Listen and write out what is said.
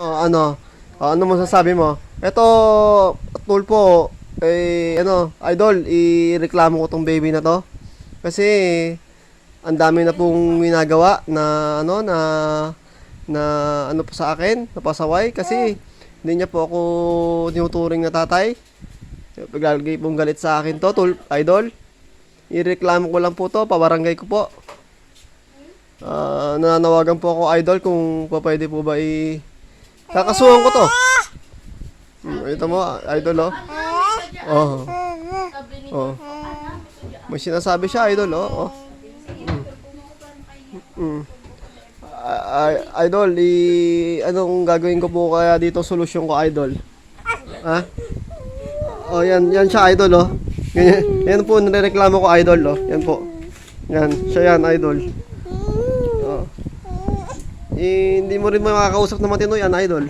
ano masasabi mo? Ito, Tulpo, idol, ireklamo ko tong baby na to. Kasi, ang dami na pong ginagawa na ano po sa akin, napasaway. Kasi, hindi niya po ako tinuturing na tatay. Paglalagay pong galit sa akin to, idol. Ireklamo ko lang po to, pabarangay ko po. Nananawagan po ako, idol, kung pwede po ba kakasuhan ko to. Ito mo, idol, oh. Oh. Oh. May sinasabi siya, idol, oh. Idol, anong gagawin ko po kaya dito solusyon ko, idol? Ha? Oh, yan siya, idol, oh. Yan po, nireklamo ko, idol, oh. Yan po. Yan, siya yan, idol. Oh. Hindi mo rin makakausap na matino yan, idol.